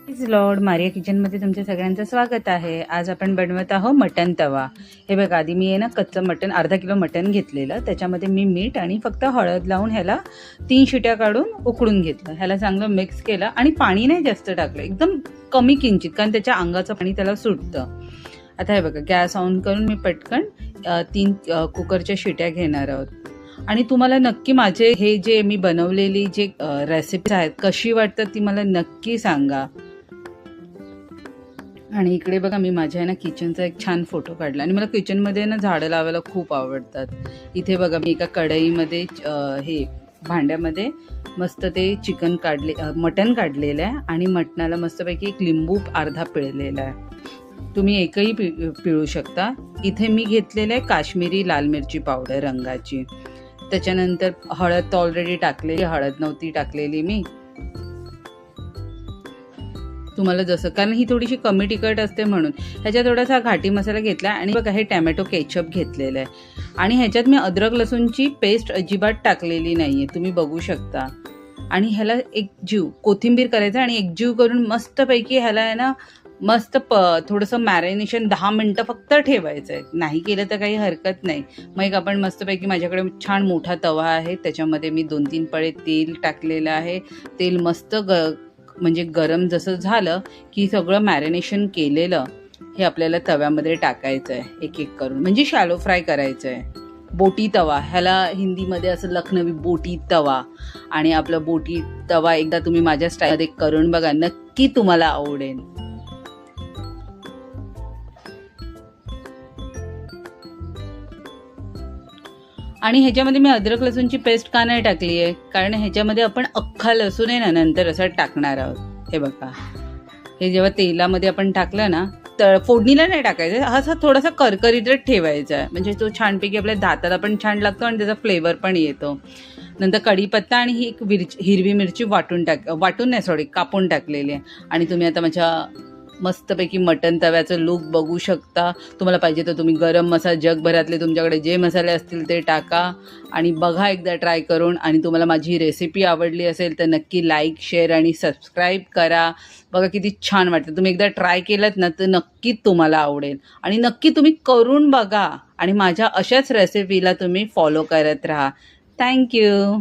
Please Lord Maria किचनमध्ये तुमच्या सगळ्यांचं स्वागत आहे। आज आपण बनवत आहोत मटन तवा। हे बघा, आधी मी आहे ना कच्चं मटन अर्धा किलो मटन घेतलेलं, त्याच्यामध्ये मी मीठ आणि फक्त हळद लावून ह्याला 3 शिट्या काढून उकळून घेतलं। ह्याला चांगलं मिक्स केलं आणि पाणी नाही जास्त टाकलं, एकदम कमी किंचित, कारण त्याच्या अंगाचं पाणी त्याला सुटतं। आता हे बघा, गॅस ऑन करून मी पटकन 3 कुकरच्या शिट्या घेणार आहोत। आणि तुम्हाला नक्की माझे हे जे मी बनवलेली जे रेसिपी आहेत कशी वाटतात ती मला नक्की सांगा। आणि इकडे बघा, मी माझ्या ना किचनचा एक छान फोटो काढला आणि मला किचनमध्ये ना झाडं लावायला खूप आवडतात। इथे बघा, मी एका कढईमध्ये हे भांड्यामध्ये मस्त ते चिकन मटन काढलेलं आहे आणि मटणाला मस्तपैकी एक लिंबू अर्धा पिळलेला आहे। तुम्ही एकही पिळू शकता। इथे मी घेतलेलं आहे काश्मीरी लाल मिरची पावडर रंगाची। त्याच्यानंतर हळद तर ऑलरेडी टाकलेली, हळद नव्हती टाकलेली मी, तुम्हाला जसं, कारण ही थोडीशी कमी तिखट असते म्हणून। ह्याच्यात थोडासा घाटी मसाला घेतला आणि बघा हे टॅमॅटो केचप घेतलेलं आहे आणि ह्याच्यात मी अद्रक लसूणची पेस्ट अजिबात टाकलेली नाहीये, तुम्ही बघू शकता। आणि ह्याला कोथिंबीर करायचं आणि एकजीव करून मस्तपैकी ह्याला आहे ना मस्त थोडंसं मॅरिनेशन 10 मिनटं फक्त ठेवायचं आहे। नाही केलं तर काही हरकत नाही। मग एक आपण मस्तपैकी, माझ्याकडे छान मोठा तवा आहे, त्याच्यामध्ये मी 2-3 पळे तेल टाकलेलं आहे। तेल मस्त म्हणजे गरम जसं झालं की सगळं मॅरिनेशन केलेलं हे आपल्याला तव्यामध्ये टाकायचं आहे एक एक करून, म्हणजे शॅलो फ्राय करायचं आहे। बोटी तवा, ह्याला हिंदीमध्ये असं लखनवी बोटी तवा। आणि आपलं बोटी तवा एकदा तुम्ही माझ्या स्टाईलमध्ये करून बघा, नक्की तुम्हाला आवडेल। आणि ह्याच्यामध्ये मी अद्रक लसूणची पेस्ट का नाही टाकली आहे, कारण ह्याच्यामध्ये आपण अख्खा लसूण आहे ना नंतर असं टाकणार आहोत। हे बघा, हे जेव्हा तेलामध्ये आपण टाकलं ना, तर फोडणीला नाही टाकायचं, हा थोडासा करकरीतच ठेवायचा आहे, म्हणजे तो छानपैकी आपल्या दाताला पण छान लागतो आणि त्याचा फ्लेवर पण येतो। नंतर कढीपत्ता आणि ही एक हिरवी मिरची कापून टाकलेली आहे। आणि तुम्ही आता माझ्या मस्तपैकी मटन तव्याचं लुक बघू शकता। तुम्हाला पाहिजे तर तुम्ही गरम मसाला, जगभरातले तुमच्याकडे जे मसाले असतील ते टाका आणि बघा एकदा ट्राय करून। आणि तुम्हाला माझी रेसिपी आवडली असेल तर नक्की लाईक, शेअर आणि सबस्क्राईब करा। बघा किती छान वाटतं, तुम्ही एकदा ट्राय केलं ना तर नक्कीच तुम्हाला आवडेल आणि नक्की तुम्ही करून बघा आणि माझ्या अशाच रेसिपीला तुम्ही फॉलो करत राहा। थँक्यू।